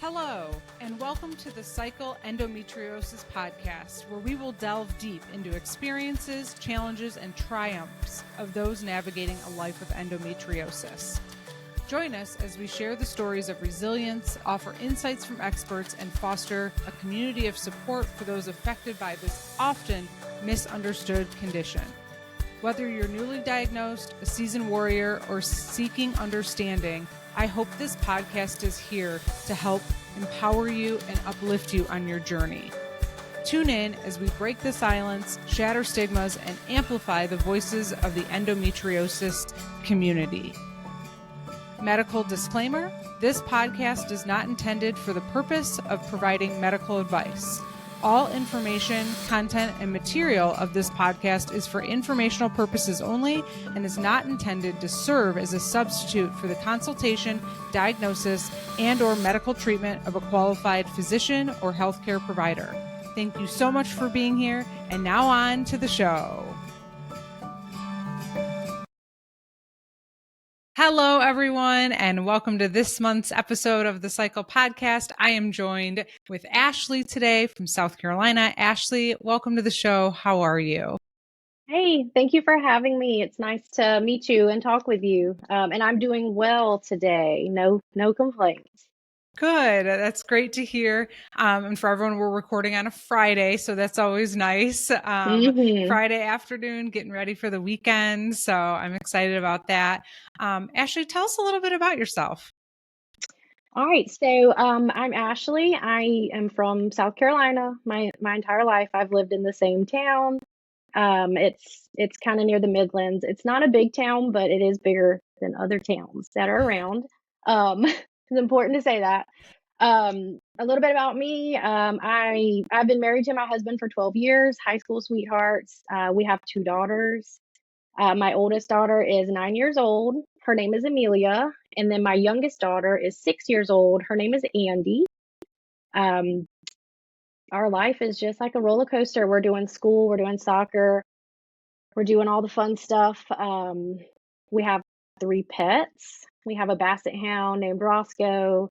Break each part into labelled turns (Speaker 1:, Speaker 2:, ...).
Speaker 1: Hello, and welcome to the Cycle Endometriosis podcast, where we will delve deep into experiences, challenges, and triumphs of those navigating a life with endometriosis. Join us as we share the stories of resilience, offer insights from experts, and foster a community of support for those affected by this often misunderstood condition. Whether you're newly diagnosed, a seasoned warrior, or seeking understanding, I hope this podcast is here to help empower you and uplift you on your journey. Tune in as we break the silence, shatter stigmas, and amplify the voices of the endometriosis community. Medical disclaimer: this podcast is not intended for the purpose of providing medical advice. All information, content, and material of this podcast is for informational purposes only and is not intended to serve as a substitute for the consultation, diagnosis, and/or medical treatment of a qualified physician or healthcare provider. Thank you so much for being here, and now on to the show. Hello, everyone, and welcome to this month's episode of the Cycle Podcast. I am joined with Ashley today from South Carolina. Ashley, welcome to the show. How are you?
Speaker 2: Hey, thank you for having me. It's nice to meet you and talk with you. And I'm doing well today. No complaints.
Speaker 1: Good. That's great to hear. And for everyone, we're recording on a Friday, so that's always nice. Friday afternoon, getting ready for the weekend. So I'm excited about that. Ashley, tell us a little bit about yourself.
Speaker 2: All right. So I'm Ashley. I am from South Carolina. My entire life, I've lived in the same town. It's kind of near the Midlands. It's not a big town, but it is bigger than other towns that are around. It's important to say that. A little bit about me. I've been married to my husband for 12 years, high school sweethearts. We have two daughters. My oldest daughter is 9 years old. Her name is Amelia. And then my youngest daughter is 6 years old. Her name is Andy. Our life is just like a roller coaster. We're doing school, we're doing soccer, we're doing all the fun stuff. We have 3 pets. We have a basset hound named Roscoe.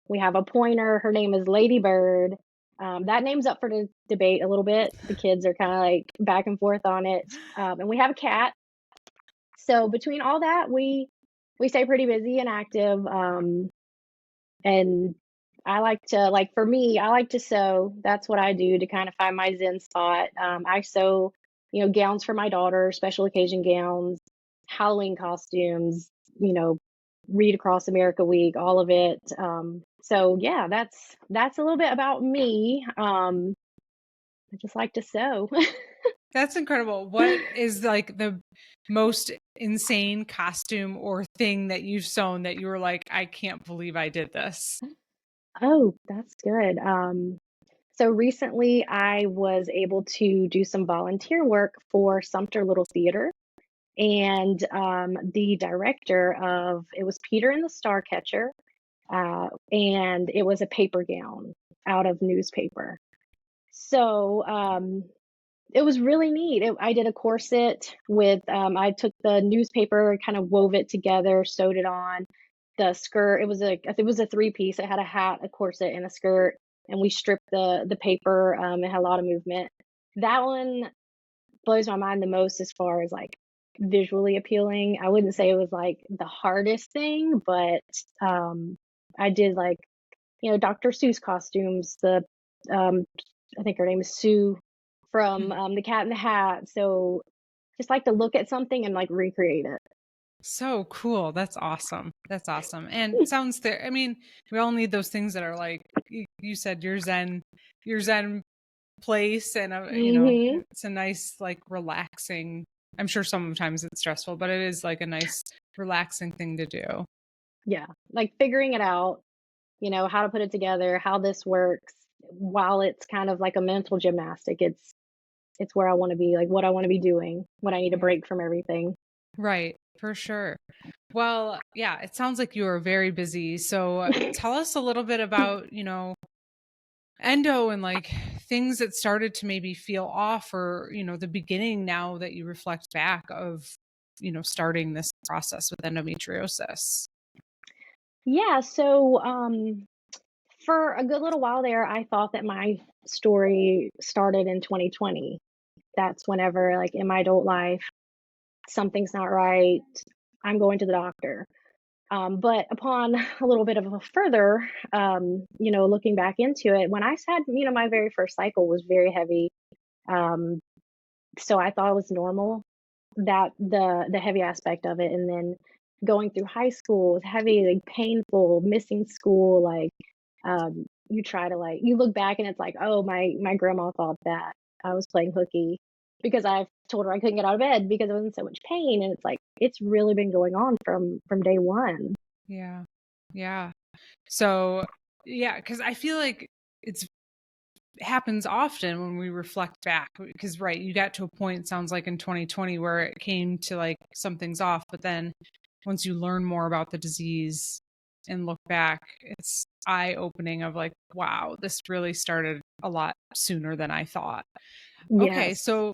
Speaker 2: We have a pointer. Her name is Ladybird. That name's up for debate a little bit. The kids are kind of like back and forth on it. And we have a cat. So between all that, we stay pretty busy and active. And I like to, for me, I like to sew. That's what I do to kind of find my zen spot. I sew, gowns for my daughter, special occasion gowns, Halloween costumes, Read Across America Week, all of it. So yeah, that's a little bit about me. I just like to sew.
Speaker 1: That's incredible. What is like the most insane costume or thing that you've sewn that you were like, I can't believe I did this?
Speaker 2: Oh, that's good. So recently I was able to do some volunteer work for Sumter Little Theater. And the director of it was Peter and the Starcatcher, and it was a paper gown out of newspaper. So it was really neat. I did a corset with, I took the newspaper, kind of wove it together, sewed it on. The skirt, I think it was a 3-piece. It had a hat, a corset, and a skirt. And we stripped the paper. It had a lot of movement. That one blows my mind the most as far as like visually appealing. I wouldn't say it was like the hardest thing, but I did like, Dr. Seuss costumes. I think her name is Sue from The Cat in the Hat. So just like to look at something and like recreate it.
Speaker 1: So cool. That's awesome. That's awesome. And sounds there. I mean, we all need those things that are like you said, your zen place, and it's a nice, like, relaxing. I'm sure sometimes it's stressful, but it is like a nice relaxing thing to do.
Speaker 2: Yeah, like figuring it out, how to put it together, how this works, while it's kind of like a mental gymnastic. It's where I want to be, like what I want to be doing, what I need to break from everything.
Speaker 1: Right, for sure. Well, yeah, it sounds like you are very busy. So tell us a little bit about, endo and like things that started to maybe feel off, or, the beginning now that you reflect back of, starting this process with endometriosis.
Speaker 2: Yeah, so For a good little while there, I thought that my story started in 2020. That's whenever, like, in my adult life, something's not right. I'm going to the doctor. But upon a little bit of a further, looking back into it, when I had, my very first cycle was very heavy. Um, so I thought it was normal, that the heavy aspect of it. And then going through high school was heavy, like painful, missing school, like you try to, like, you look back and it's like, oh, my grandma thought that I was playing hooky because I told her I couldn't get out of bed because I was in so much pain. And it's like, it's really been going on from day one.
Speaker 1: Yeah. Yeah. So, yeah, because I feel like it's happens often when we reflect back because right, you got to a point, sounds like in 2020, where it came to like something's off, but then once you learn more about the disease and look back, it's eye-opening of like, wow, this really started a lot sooner than I thought. Okay,
Speaker 2: Yes.
Speaker 1: so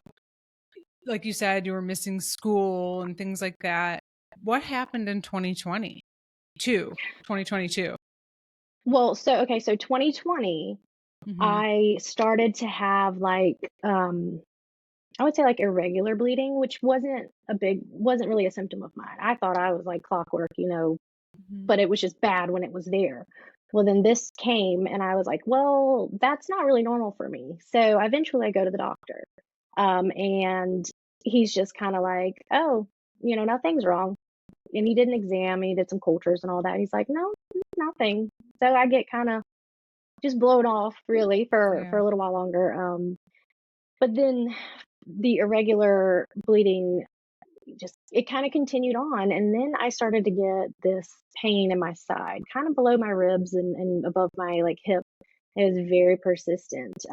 Speaker 1: like you said, you were missing school and things like that. What happened in 2022?
Speaker 2: Well, so 2020,
Speaker 1: Mm-hmm.
Speaker 2: I started to have, like, I would say, like, irregular bleeding, which wasn't really a symptom of mine. I thought I was like clockwork,
Speaker 1: Mm-hmm.
Speaker 2: but it was just bad when it was there. Well, then this came and I was like, well, that's not really normal for me. So eventually I go to the doctor. And he's just kind of like, oh, nothing's wrong. And he did an exam and he did some cultures and all that. And he's like, no, nothing. So I get kind of just blown off really for
Speaker 1: Yeah.
Speaker 2: a little while longer. But then the irregular bleeding, just it kind of continued on, and then I started to get this pain in my side, kind of below my ribs and above my, like, hip. It was very persistent.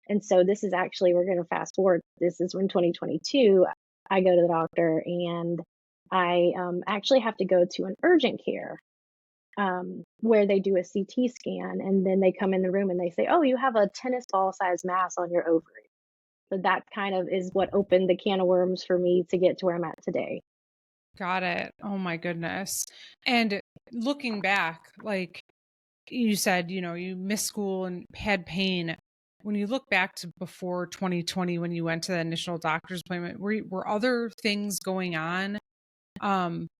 Speaker 2: And so this is actually, we're going to fast forward. This is when 2022, I go to the doctor and I actually have to go to an urgent care, where they do a CT scan, and then they come in the room and they say, oh, you have a tennis ball sized mass on your ovary. So that kind of is what opened the can of worms for me to get to where I'm at today.
Speaker 1: Got it. Oh my goodness. And looking back, like you said, you missed school and had pain. When you look back to before 2020, when you went to the initial doctor's appointment, were other things going on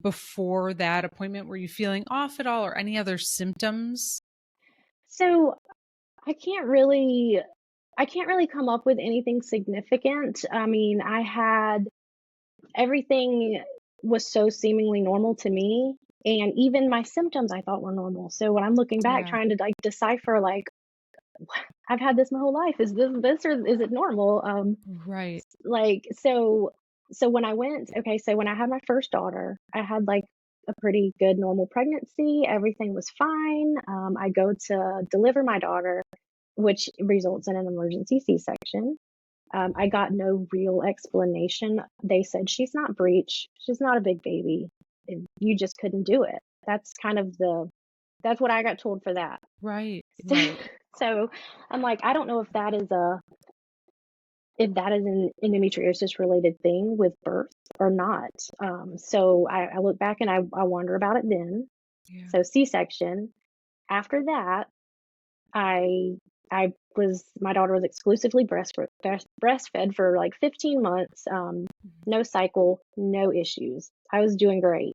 Speaker 1: before that appointment? Were you feeling off at all or any other symptoms?
Speaker 2: So I can't really I can't really come up with anything significant. I mean, I had everything was so seemingly normal to me, and even my symptoms I thought were normal. So when I'm looking back
Speaker 1: Yeah.
Speaker 2: trying to, like, decipher, like, I've had this my whole life. Is this or is it normal?
Speaker 1: Right.
Speaker 2: Like, so when I went okay, so when I had my first daughter, I had, like, a pretty good normal pregnancy. Everything was fine. I go to deliver my daughter, which results in an emergency C-section. I got no real explanation. They said, she's not breech, she's not a big baby, and you just couldn't do it. That's what I got told for that.
Speaker 1: Right.
Speaker 2: So,
Speaker 1: Right.
Speaker 2: so I'm like, I don't know if that is an endometriosis related thing with birth or not. So I look back and I wonder about it then.
Speaker 1: Yeah.
Speaker 2: So C-section. After that, I I was my daughter was exclusively breastfed for like 15 months.
Speaker 1: Mhm.
Speaker 2: No cycle, no issues. I was doing great.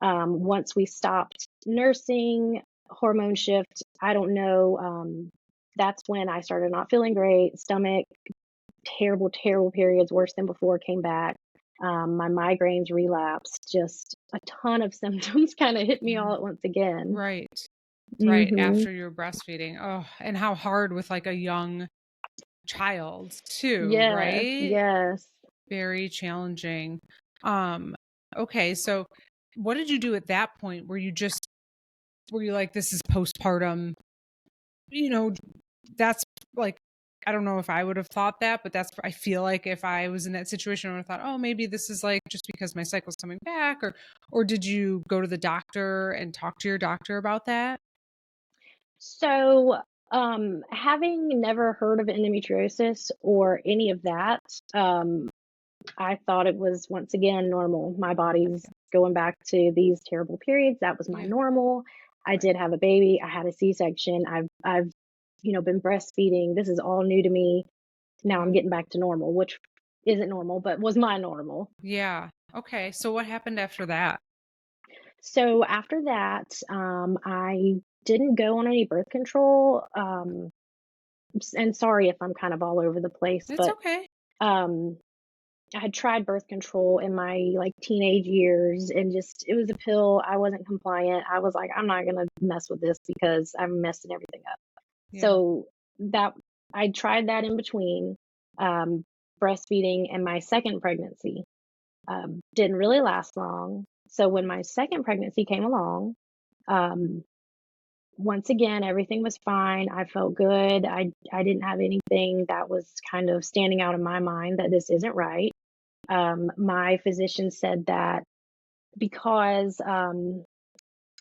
Speaker 2: Once we stopped nursing, hormone shift, I don't know. That's when I started not feeling great. Stomach, terrible, terrible periods, worse than before, came back. My migraines relapsed. Just a ton of symptoms kind of hit me
Speaker 1: Yeah.
Speaker 2: all at once again.
Speaker 1: Right. Right.
Speaker 2: Hmm.
Speaker 1: After you're breastfeeding. Oh, and how hard with like a young child too,
Speaker 2: Yes,
Speaker 1: right?
Speaker 2: yes.
Speaker 1: Very challenging. Um, okay, so what did you do at that point? Were you like, this is postpartum? You know, that's like, I don't know if I would have thought that, but I feel like if I was in that situation, I would have thought, oh, maybe this is like just because my cycle's coming back, or did you go to the doctor and talk to your doctor about that?
Speaker 2: So, having never heard of endometriosis or any of that, I thought it was once again normal. My body's going back to these terrible periods. That was my
Speaker 1: Yeah.
Speaker 2: normal. I did have a baby. I had a C-section. I've been breastfeeding. This is all new to me. Now I'm getting back to normal, which isn't normal, but was my normal.
Speaker 1: Yeah. Okay. So what happened after that?
Speaker 2: So after that, I didn't go on any birth control. And sorry if I'm kind of all over the place,
Speaker 1: It's
Speaker 2: but
Speaker 1: okay.
Speaker 2: um, I had tried birth control in my like teenage years and just it was a pill. I wasn't compliant. I was like, I'm not gonna mess with this because I'm messing everything up.
Speaker 1: Yeah.
Speaker 2: So that I tried that in between um, breastfeeding and my second pregnancy. Didn't really last long. So when my second pregnancy came along, um, once again everything was fine. I felt good. I didn't have anything that was kind of standing out in my mind that this isn't right. My physician said that because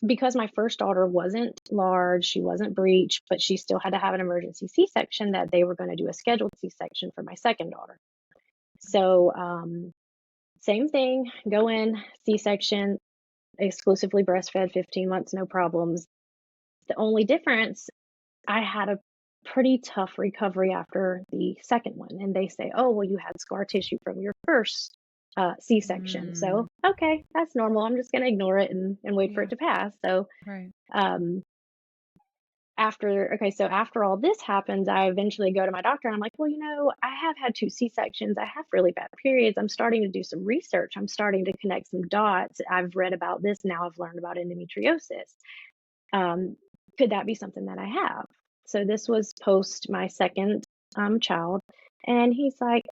Speaker 2: because my first daughter wasn't large, she wasn't breech, but she still had to have an emergency C-section, that they were going to do a scheduled C-section for my second daughter. So same thing, go in C-section, exclusively breastfed, 15 months, no problems. The only difference, I had a pretty tough recovery after the second one. And they say, oh, well, you had scar tissue from your first C-section.
Speaker 1: Mm,
Speaker 2: So, okay, that's normal. I'm just going to ignore it and wait for
Speaker 1: yeah.
Speaker 2: it to pass. So,
Speaker 1: Right.
Speaker 2: um, so after all this happens, I eventually go to my doctor and I'm like, well, I have had two C-sections. I have really bad periods. I'm starting to do some research. I'm starting to connect some dots. I've read about this. Now I've learned about endometriosis. Um, could that be something that I have? So this was post my second child. And he's like,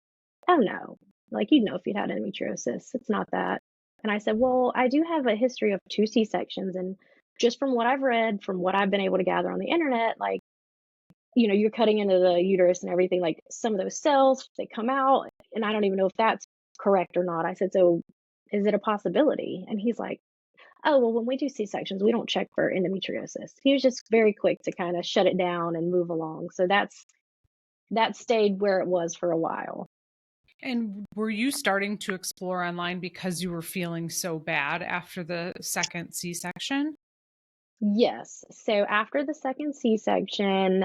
Speaker 2: oh no, like, if you'd had endometriosis, it's not that. And I said, well, I do have a history of two C-sections. And just from what I've read, from what I've been able to gather on the internet, like, you're cutting into the uterus and everything, like some of those cells, they come out. And I don't even know if that's correct or not. I said, so is it a possibility? And he's like, oh, well, when we do C-sections, we don't check for endometriosis. He was just very quick to kind of shut it down and move along. So that stayed where it was for a while.
Speaker 1: And were you starting to explore online because you were feeling so bad after the second C-section?
Speaker 2: Yes. So after the second C-section,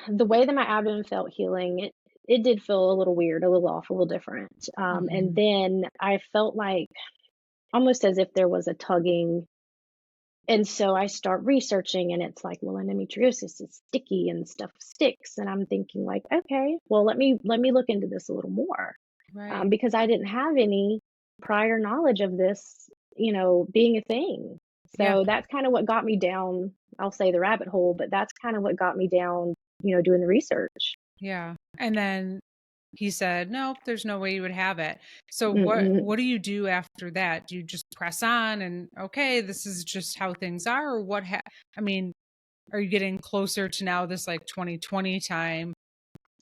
Speaker 2: the way that my abdomen felt healing, it did feel a little weird, a little off, a little different. And
Speaker 1: Hmm.
Speaker 2: then I felt like almost as if there was a tugging. And so I start researching and it's like, well, endometriosis is sticky and stuff sticks. And I'm thinking like, okay, well, let me look into this a little more.
Speaker 1: Right.
Speaker 2: Because I didn't have any prior knowledge of this, being a thing.
Speaker 1: Yeah.
Speaker 2: So that's kind of what got me down, I'll say the rabbit hole, but that's kind of what got me down, doing the research.
Speaker 1: Yeah. And then he said, "Nope, there's no way you would have it." So
Speaker 2: Mm-mm.
Speaker 1: what do you do after that? Do you just press on and okay, this is just how things are, or I mean, are you getting closer to now this like 2020 time?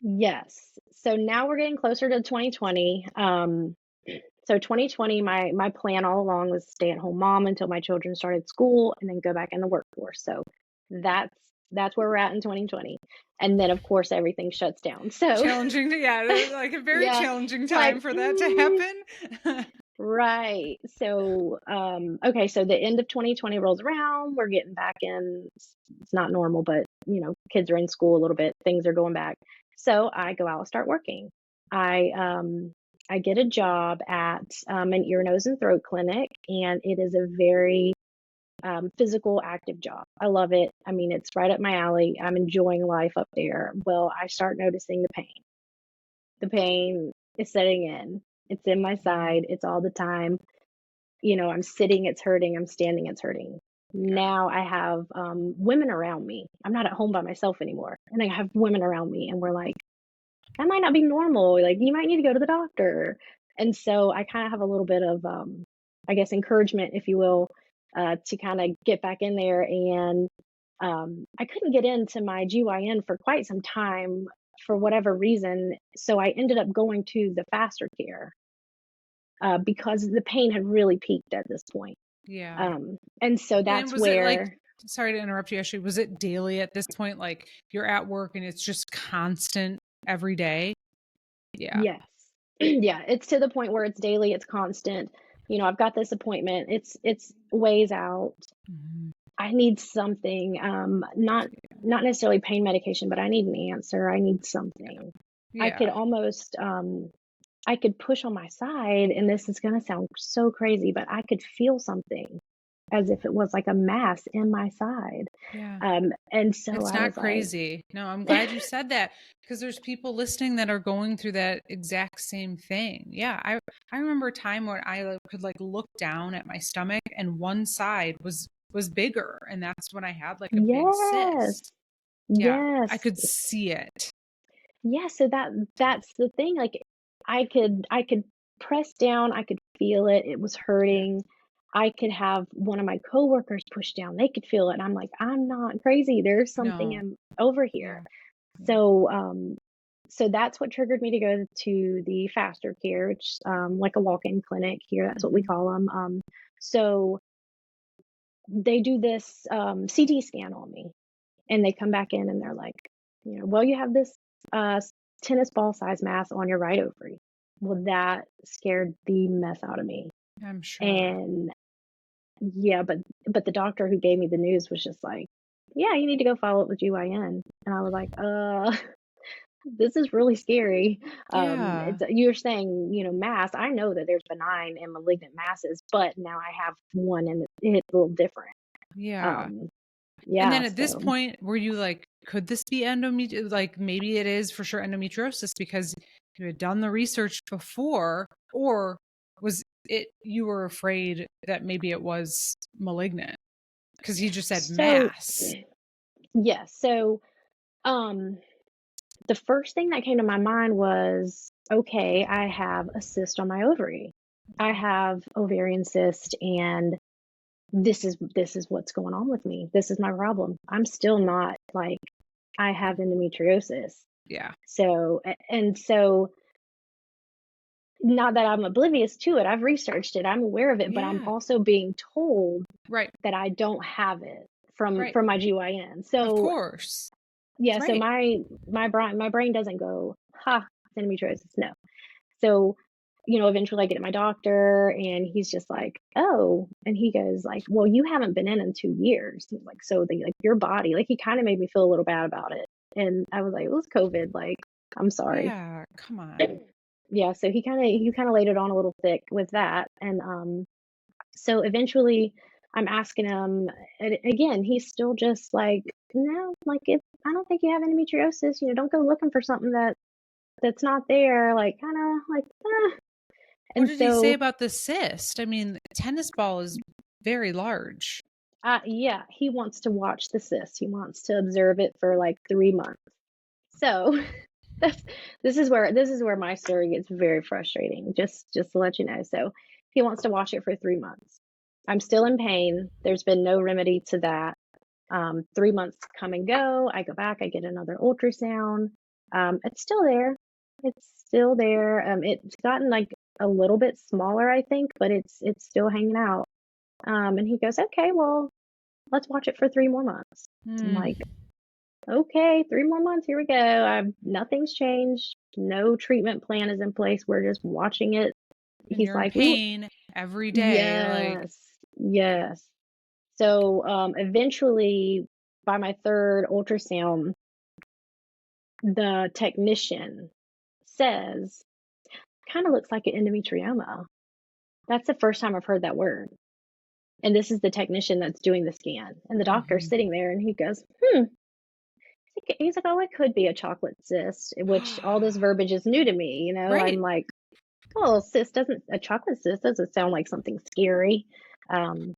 Speaker 2: Yes. So now we're getting closer to 2020. So 2020, my plan all along was stay at home mom until my children started school and then go back in the workforce. So that's that's where we're at in 2020. And then of course everything shuts down. So
Speaker 1: Challenging to, yeah, like a very
Speaker 2: yeah,
Speaker 1: challenging time
Speaker 2: like
Speaker 1: for that to happen.
Speaker 2: right. So okay, so the end of 2020 rolls around, we're getting back in. It's not normal, but kids are in school a little bit, things are going back. So I go out and start working. I get a job at an ear, nose, and throat clinic, and it is a very physical, active job. I love it. I mean, it's right up my alley. I'm enjoying life up there. Well, I start noticing the pain. The pain is setting in. It's in my
Speaker 1: Mm,
Speaker 2: side. It's all the time. I'm sitting, it's hurting. I'm standing, it's hurting.
Speaker 1: yeah.
Speaker 2: Now I have women around me. I'm not at home by myself anymore. And I have women around me, and we're like, that might not be normal. Like, you might need to go to the doctor. And so I kind of have a little bit of, I guess, encouragement, if you will, to kind of get back in there. And I couldn't get into my GYN for quite some time for whatever reason. So I ended up going to the faster care because the pain had really peaked at this point.
Speaker 1: Yeah.
Speaker 2: And so
Speaker 1: And
Speaker 2: that's
Speaker 1: was it like,
Speaker 2: where,
Speaker 1: sorry to interrupt you, Ashley, was it daily at this point? Like you're at work and it's just constant every day? Yeah.
Speaker 2: yes, yeah, it's to the point where it's daily, it's constant. I've got this appointment. It's ways out.
Speaker 1: Mhm.
Speaker 2: I need something, not necessarily pain medication, but I need an answer. I need something. I could
Speaker 1: Yeah.
Speaker 2: almost, I could push on my side, and this is gonna sound so crazy, but I could feel something as if it was like a mass in my side.
Speaker 1: Yeah.
Speaker 2: And so
Speaker 1: It's
Speaker 2: I
Speaker 1: not
Speaker 2: was like,
Speaker 1: crazy. No, I'm glad you said that because there's people listening that are going through that exact same thing. Yeah, I remember a time when I could like look down at my stomach and one side was bigger, and that's when I had like a big
Speaker 2: yes,
Speaker 1: cyst. Yeah, I
Speaker 2: yes.
Speaker 1: could see it.
Speaker 2: Yeah, so that's the thing, like, I could press down, I could feel it, it was
Speaker 1: Yeah.
Speaker 2: hurting. I could have one of my coworkers push down, they could feel it, and I'm like, "I'm not crazy, there's something
Speaker 1: No.
Speaker 2: over here."
Speaker 1: Yeah. Yeah.
Speaker 2: So that's what triggered me to go to the Faster Care, which, like a walk-in clinic here, that's what we
Speaker 1: Hmm.
Speaker 2: call them. So they do this, CT scan on me. And they come back in and they're like, "Well, you have this tennis ball size mass on your right ovary." Well, that scared the mess out of me.
Speaker 1: I'm sure.
Speaker 2: And yeah, but the doctor who gave me the news was just like, "Yeah, you need to go follow up with GYN." And I was like, this is really scary."
Speaker 1: Yeah.
Speaker 2: It's, you're saying, mass. I know that there's benign and malignant masses, but now I have one and it's a little different.
Speaker 1: Yeah.
Speaker 2: Um,
Speaker 1: And
Speaker 2: yeah,
Speaker 1: then at this
Speaker 2: so
Speaker 1: point, were you like, could this be endometriosis? Like maybe it is for sure endometriosis because you had done the research before, or was it you were afraid that maybe it was malignant because he just said
Speaker 2: so
Speaker 1: mass.
Speaker 2: yes. So Um, the first thing that came to my mind was, okay, I have a cyst on my ovary. I
Speaker 1: Okay.
Speaker 2: have ovarian cyst, and this is what's going on with me. This is my problem. I'm still not like, I have endometriosis.
Speaker 1: Yeah.
Speaker 2: So not that I'm oblivious to it. I've researched it. I'm aware of it, but I'm
Speaker 1: Yeah.
Speaker 2: also being told
Speaker 1: Right.
Speaker 2: that I don't have it from
Speaker 1: Right.
Speaker 2: my GYN.
Speaker 1: Of
Speaker 2: So
Speaker 1: course.
Speaker 2: yeah, so
Speaker 1: Right.
Speaker 2: my brain doesn't go, ha, it's endometriosis. No. So, eventually I get to my doctor and he's just like, "Oh," and he goes like, "Well, you haven't been in 2 years." He's like, "So your body," like he kind of made me feel a little bad about it. And I was like, "It was COVID, like, I'm sorry."
Speaker 1: Yeah. Come on.
Speaker 2: Yeah, so he kind of laid it on a little thick with that. And so eventually I'm asking him, and again, he's still just like, "No, like, if I don't think you have endometriosis, don't go looking for something that's not there," like, kind of like,
Speaker 1: What
Speaker 2: and
Speaker 1: did he say
Speaker 2: so,
Speaker 1: about the cyst? I mean, tennis ball is very large.
Speaker 2: yeah, he wants to watch the cyst. He wants to observe it for like 3 months. So that's this is where my story gets very frustrating. Just to let you know. So he wants to watch it for 3 months. I'm still in pain. There's been no remedy to that. 3 months come and go. I go back. I get another ultrasound. It's still there. It's still there. It's gotten like a little bit smaller, I think, but it's still hanging out. And he goes, "Okay, well, let's watch it for 3 more months." I'm
Speaker 1: Hmm.
Speaker 2: like, "Okay, 3 more months. Here we go. Nothing's changed. No treatment plan is in place. We're just watching it."
Speaker 1: And
Speaker 2: He's
Speaker 1: you're in
Speaker 2: like,
Speaker 1: pain every day. Like,
Speaker 2: yes, yes. So eventually, by my third ultrasound, the technician says, "Kind of looks like an endometrioma." That's the first time I've heard that word. And this is the technician that's doing the scan. And the doctor's
Speaker 1: mhm.
Speaker 2: sitting there and he goes, he's like, "Oh, it could be a chocolate cyst," which all this verbiage is new to me. I'm
Speaker 1: Right.
Speaker 2: like, "Oh, a chocolate cyst doesn't sound like something scary." Um,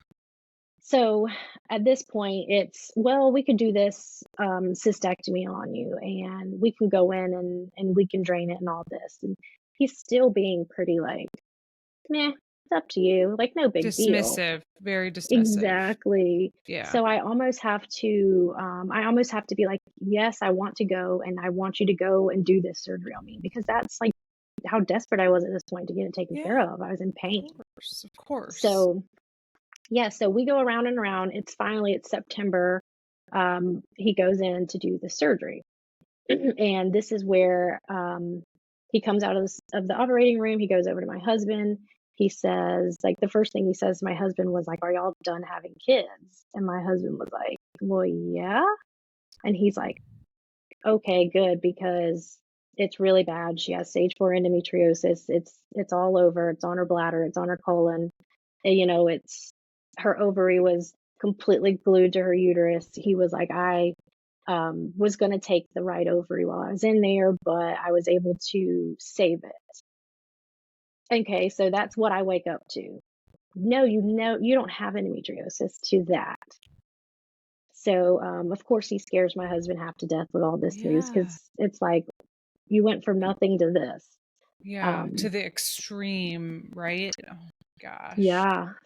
Speaker 2: so at this point, it's, "Well, we could do this cystectomy on you and we can go in and we can drain it and all this." And he's still being pretty like, "Nah, it's up to you. Like, no big deal."
Speaker 1: Dismissive. Very dismissive.
Speaker 2: Exactly.
Speaker 1: Yeah.
Speaker 2: So I almost have to be like, "Yes, I want to go and I want you to go and do this surgery on me," because that's like how desperate I was at this point to get it taken care
Speaker 1: Yeah.
Speaker 2: of. I was in
Speaker 1: Of
Speaker 2: pain.
Speaker 1: course. Of course.
Speaker 2: So, yeah, so we go around and around. It's September. He goes in to do the surgery. And this is where he comes out of the operating room. He goes over to my husband he says, like, the first thing he says to my husband was like, "Are y'all done having kids?" And my husband was like, "Well, yeah." And he's like, "Okay, good, because it's really bad. She has stage 4 endometriosis. It's all over. It's on her bladder. It's on her colon. And, it's her ovary was completely glued to her uterus." He was like, "I was going to take the right ovary while I was in there, but I was able to save it." Okay, so that's what I wake up to. No, you don't have endometriosis, to that. So, of course, he scares my husband half to death with all this news,
Speaker 1: Yeah.
Speaker 2: because it's like, you went from nothing to this.
Speaker 1: Yeah. To
Speaker 2: Um,
Speaker 1: the extreme, right? Oh gosh.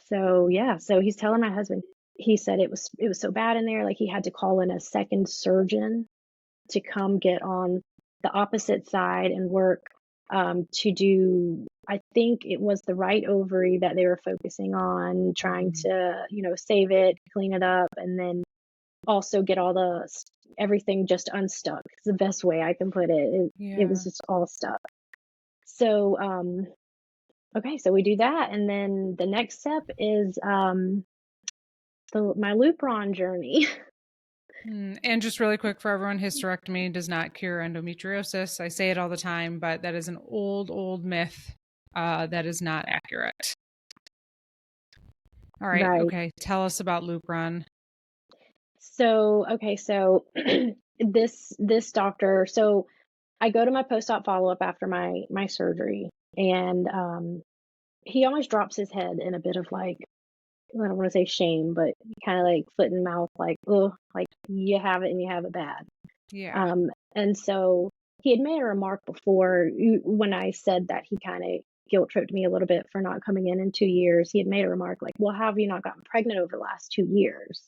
Speaker 2: so he's telling my husband, he said it was so bad in there, like he had to call in a second surgeon to come get on the opposite side and work, to do, I think it was the right ovary that they were focusing on, trying to, save it, clean it up, and then also get all everything just unstuck. It's the best way I can put it. It was
Speaker 1: Yeah.
Speaker 2: just all stuck. So, okay, so we do that, and then the next step is my Lupron journey.
Speaker 1: And just really quick for everyone, hysterectomy does not cure endometriosis. I say it all the time, but that is an old, old myth that is not accurate. All right.
Speaker 2: Right.
Speaker 1: Okay. Tell us about Lupron.
Speaker 2: So, okay, so this doctor, so I go to my post-op follow-up after my surgery, and he always drops his head in a bit of, like, I don't want to say shame, but kind of like foot in mouth, like, oh, like, you have it and you have it bad.
Speaker 1: Yeah.
Speaker 2: And so he had made a remark before, when I said that he kind of guilt tripped me a little bit for not coming in 2 years. He had made a remark like, "Well, how have you not gotten pregnant over the last 2 years?"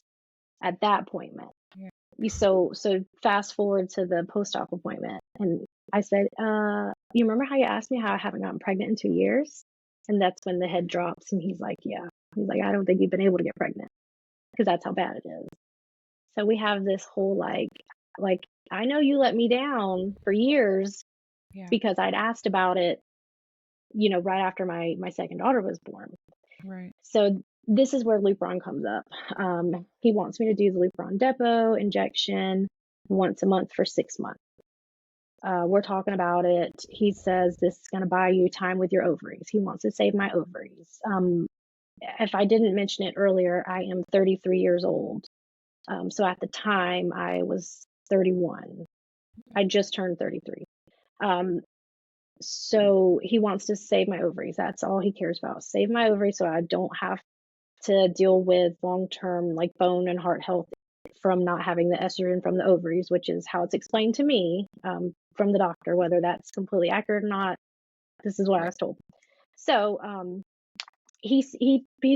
Speaker 2: At that appointment.
Speaker 1: Yeah.
Speaker 2: So fast forward to the post-op appointment, and I said, "You remember how you asked me how I haven't gotten pregnant in 2 years?" And that's when the head drops, and he's like, "Yeah." He's like, "I don't think you've been able to get pregnant, because that's how bad it is." So we have this whole, like, I know you let me down for years,
Speaker 1: Yeah.
Speaker 2: because I'd asked about it, right after my second daughter was born.
Speaker 1: Right.
Speaker 2: So this is where Lupron comes up. He wants me to do the Lupron depot injection once a month for 6 months. We're talking about it. He says this is going to buy you time with your ovaries. He wants to save my ovaries. If I didn't mention it earlier, I am 33 years old. So at the time, I was 31. I just turned 33. Um, so he wants to save my ovaries. That's all he cares about. Save my ovaries so I don't have to deal with long-term, like, bone and heart health from not having the estrogen from the ovaries, which is how it's explained to me, from the doctor. Whether that's completely accurate or not, this is what I
Speaker 1: Right.
Speaker 2: was told. So he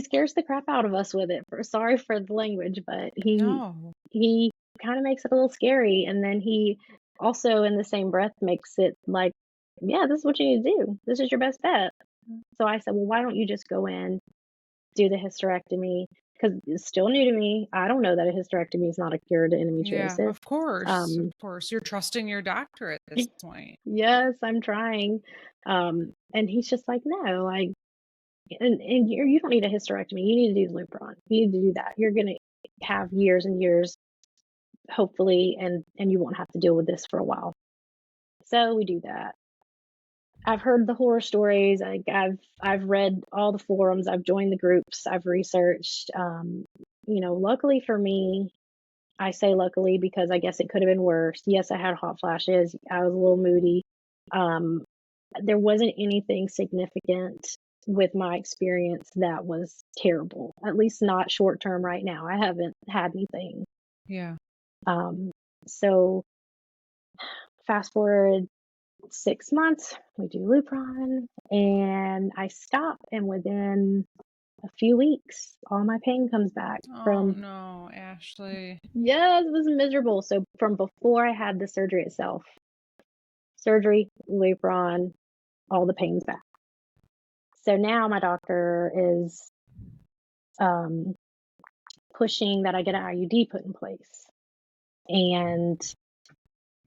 Speaker 2: scares the crap out of us with it. Sorry for the language, but
Speaker 1: No.
Speaker 2: he kind of makes it a little scary, and then he also, in the same breath, makes it like, "Yeah, this is what you need to do. This is your best bet." So I said, "Well, why don't you just go in, do the hysterectomy?" Because it's still new to me. I don't know that a hysterectomy is not a cure to
Speaker 1: Yeah.
Speaker 2: endometriosis.
Speaker 1: Of course. Of
Speaker 2: Um,
Speaker 1: course. You're trusting your doctor at this point.
Speaker 2: yes, I'm trying. And he's just like, "No, like, and you don't need a hysterectomy. You need to do Lupron. You need to do that. You're gonna have years and years, hopefully, and you won't have to deal with this for a while." So we do that. I've heard the horror stories. I've read all the forums. I've joined the groups. I've researched. Luckily for me, I say luckily because I guess it could have been worse. Yes, I had hot flashes. I was a little moody. Um, there wasn't anything significant with my experience that was terrible. At least not short term right now. I haven't had anything.
Speaker 1: Yeah.
Speaker 2: Um, so fast forward 6 months, we do Lupron, and I stop, and within a few weeks, all my pain comes back
Speaker 1: Oh
Speaker 2: from,
Speaker 1: no, Ashley.
Speaker 2: yes, it was miserable. So from before I had the surgery itself, surgery, Lupron, all the pain's back. So now my doctor is um, pushing that I get an IUD put in place. And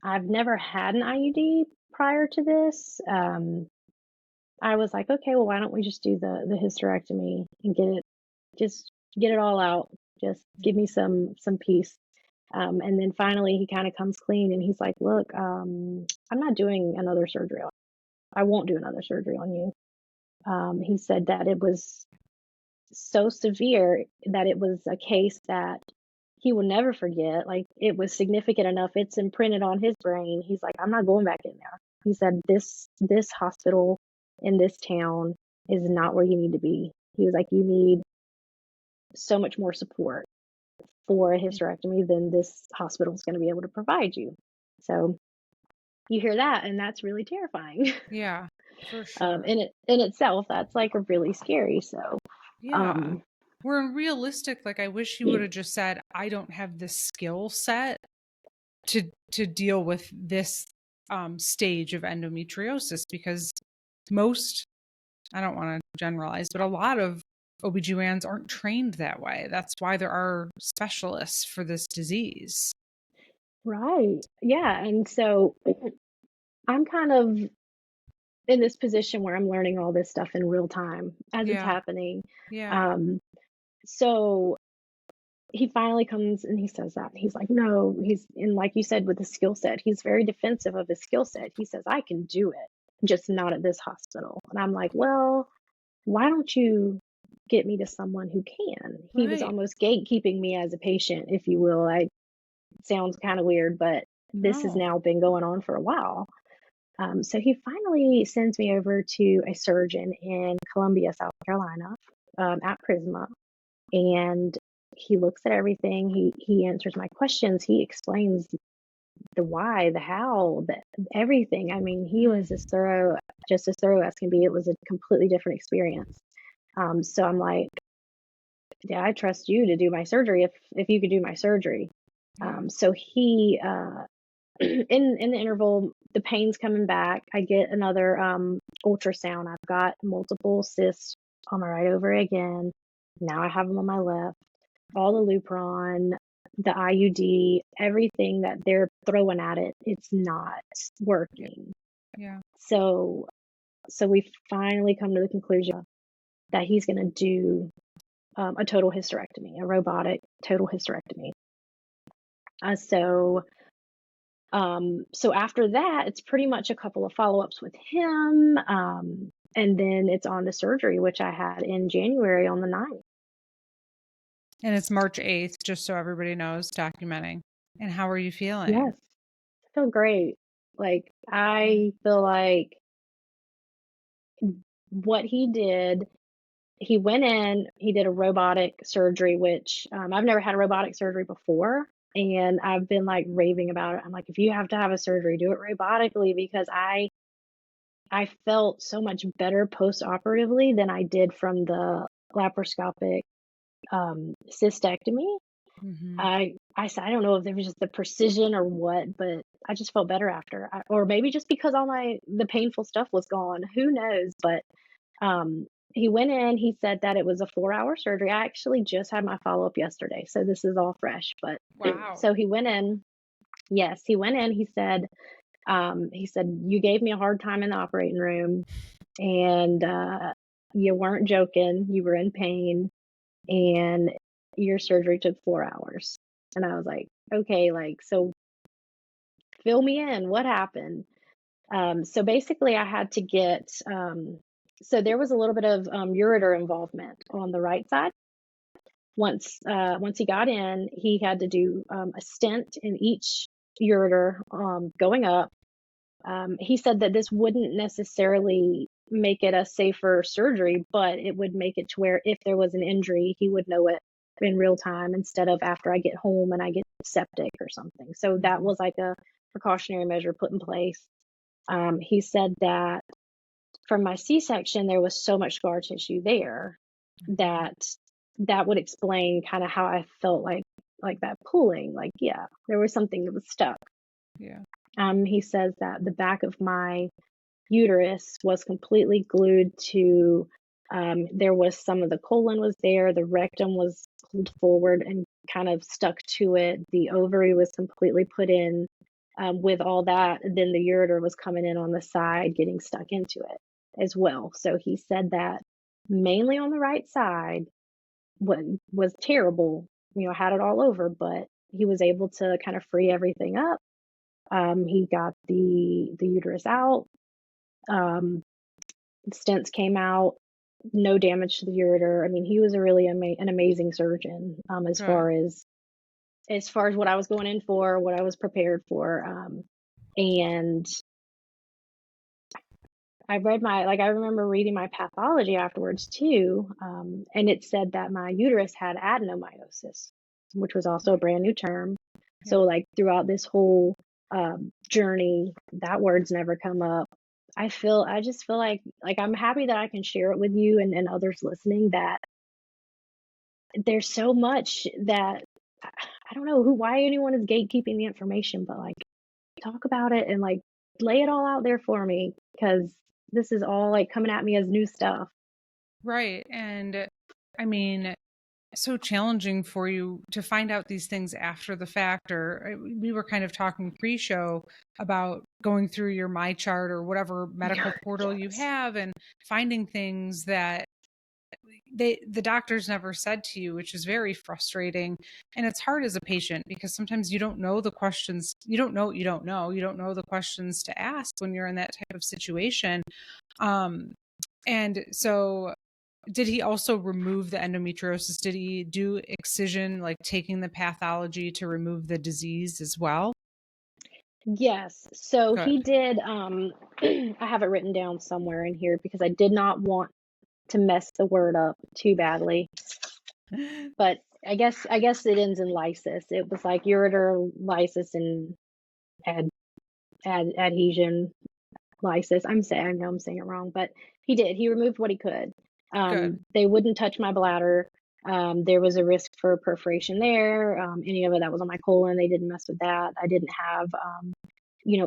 Speaker 2: I've never had an IUD prior to this. I was like, okay, well, why don't we just do the hysterectomy and just get it all out. Just give me some peace. And then finally he kind of comes clean and he's like, look, I'm not doing another surgery. I won't do another surgery on you. He said that it was so severe that it was a case that he will never forget. Like, it was significant enough, it's imprinted on his brain. He's like, I'm not going back in there. He said this hospital in this town is not where you need to be. He was like, you need so much more support for a hysterectomy than this hospital is going to be able to provide you. So you hear that, and that's really terrifying.
Speaker 1: Yeah, for sure.
Speaker 2: In itself, that's like really scary. So,
Speaker 1: Yeah.
Speaker 2: um,
Speaker 1: We're realistic. Like, I wish he would have just said, I don't have the skill set to deal with this stage of endometriosis, because most, I don't want to generalize, but a lot of OBGYNs aren't trained that way. That's why there are specialists for this disease.
Speaker 2: right, yeah, and so I'm kind of in this position where I'm learning all this stuff in real time as it's
Speaker 1: Yeah.
Speaker 2: happening.
Speaker 1: Yeah.
Speaker 2: Um, so he finally comes and he says that. He's like, no, and like you said, with the skill set, he's very defensive of his skill set. He says, I can do it, just not at this hospital. And I'm like, well, why don't you get me to someone who can? He was
Speaker 1: Right.
Speaker 2: almost gatekeeping me as a patient, if you will. Sounds kind of weird, but this has
Speaker 1: No.
Speaker 2: now been going on for a while. So he finally sends me over to a surgeon in Columbia, South Carolina, at Prisma, and he looks at everything. He answers my questions. He explains the why, the how, the everything. I mean, he was just as thorough as can be. It was a completely different experience. So I'm like, yeah, I trust you to do my surgery if you could do my surgery.
Speaker 1: Yeah.
Speaker 2: So he in the interval, the pain's coming back. I get another ultrasound. I've got multiple cysts on my right ovary again. Now I have them on my left. All the Lupron, the IUD, everything that they're throwing at it, it's not
Speaker 1: Yeah.
Speaker 2: working.
Speaker 1: Yeah.
Speaker 2: So we finally come to the conclusion that he's going to do a total hysterectomy, a robotic total hysterectomy. So after that, it's pretty much a couple of follow-ups with him, and then it's on to surgery, which I had in January on the 9th.
Speaker 1: And it's March 8th, just so everybody knows, documenting. And how are you feeling?
Speaker 2: Yes, I feel great. Like,
Speaker 1: Yeah.
Speaker 2: I feel like what he did, he went in, he did a robotic surgery, which I've never had a robotic surgery before. And I've been like raving about it. I'm like, if you have to have a surgery, do it robotically, because I felt so much better post-operatively than I did from the laparoscopic cystectomy.
Speaker 1: Mm-hmm.
Speaker 2: I said, I don't know if there was just the precision or what, but I just felt better after. Or maybe just because all the painful stuff was gone. Who knows? But um, he went in. He said that it was a 4-hour surgery. I actually just had my follow-up yesterday, so this is all fresh. But
Speaker 1: Wow.
Speaker 2: so he went in. Yes, he went in. He said, you gave me a hard time in the operating room, and you weren't joking. You were in pain, and your surgery took 4 hours. And I was like, okay, like, so fill me in. What happened? So basically, I had to get, so there was a little bit of ureter involvement on the right side. Once he got in, he had to do a stent in each ureter going up. He said that this wouldn't necessarily make it a safer surgery, but it would make it to where if there was an injury, he would know it in real time instead of after I get home and I get septic or something. So that
Speaker 1: Mm-hmm.
Speaker 2: was like a precautionary measure put in place. He said that from my C-section, there was so much scar tissue there
Speaker 1: Mm-hmm.
Speaker 2: that that would explain kind of how I felt like that pulling. Like, yeah, there was something that was stuck.
Speaker 1: Yeah.
Speaker 2: He says that the back of my uterus was completely glued to, there was some of the colon was there, the rectum was pulled forward and kind of stuck to it. The ovary was completely put in with all that. Then the ureter was coming in on the side, getting stuck into it. as well. So he said that mainly on the right side what was terrible, had it all over, but he was able to kind of free everything up. He got the uterus out. Um, stents came out, no damage to the ureter. I mean, he was a really an amazing surgeon,
Speaker 1: Good.
Speaker 2: as far as what I was going in for, what I was prepared for. And I remember reading my pathology afterwards too, and it said that my uterus had adenomyosis, which was also a brand new term.
Speaker 1: Yeah.
Speaker 2: So like throughout this whole journey, that word's never come up. I just feel like I'm happy that I can share it with you and others listening, that there's so much that I don't know why anyone is gatekeeping the information, but like talk about it and like lay it all out there for me, because this is all like coming at me as new stuff.
Speaker 1: Right. And I mean, so challenging for you to find out these things after the fact, or we were kind of talking pre-show about going through your my chart or whatever medical portal you
Speaker 2: Yes.
Speaker 1: have and finding things that the doctors never said to you, which is very frustrating. And it's hard as a patient because sometimes you don't know the questions. You don't know what you don't know. You don't know the questions to ask when you're in that type of situation. Um, and so did he also remove the endometriosis? Did he do excision, like taking the pathology to remove the disease as well?
Speaker 2: Yes. So he
Speaker 1: Good.
Speaker 2: did I have it written down somewhere in here because I did not want to mess the word up too badly. But I guess it ends in lysis. It was like ureter lysis and ad, adhesion lysis. I know I'm saying it wrong, but he did. He removed what he could.
Speaker 1: Good.
Speaker 2: They wouldn't touch my bladder. There was a risk for perforation there. Any of it that was on my colon, they didn't mess with that. I didn't have,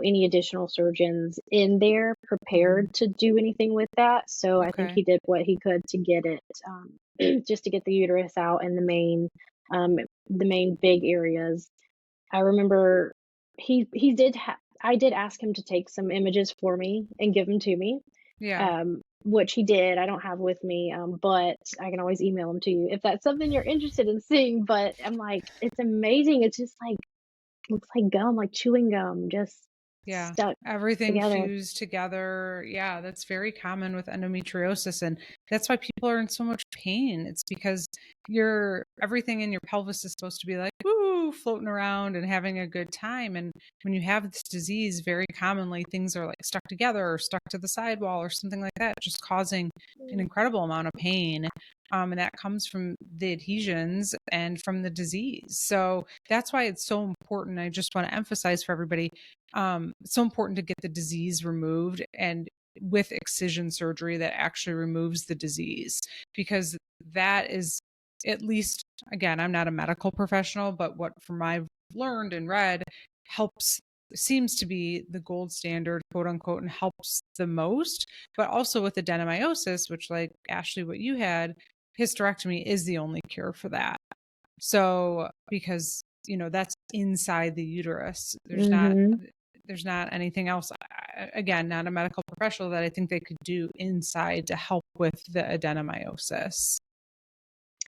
Speaker 2: any additional surgeons in there
Speaker 1: Mhm.
Speaker 2: prepared to do anything with that. So I think
Speaker 1: Okay.
Speaker 2: he did what he could to get it, just to get the uterus out and um, the main big areas. I remember he did I did ask him to take some images for me and give them to me,
Speaker 1: Yeah.
Speaker 2: which he did. I don't have with me, but I can always email them to you if that's something you're interested in seeing. But I'm like, it's amazing. It's just like looks like gum, like chewing gum, just
Speaker 1: Yeah.
Speaker 2: stuck
Speaker 1: Everything
Speaker 2: together.
Speaker 1: fused together. Yeah, that's very common with endometriosis. And that's why people are in so much pain. It's because your everything in your pelvis is supposed to be like, woo, floating around and having a good time. And when you have this disease, very commonly things are like stuck together or stuck to the sidewall or something like that, just causing an incredible amount of pain. And that comes from the adhesions and from the disease. So that's why it's so important. I just want to emphasize for everybody, it's so important to get the disease removed, and with excision surgery that actually removes the disease, because that is, at least, again, I'm not a medical professional, but what from I've learned and read, helps, seems to be the gold standard, quote unquote, and helps the most. But also with adenomyosis, which, like Ashley, what you had, hysterectomy is the only cure for that. So because that's inside the uterus,
Speaker 2: Hmm.
Speaker 1: there's not anything else, again, not a medical professional, that I think they could do inside to help with the adenomyosis.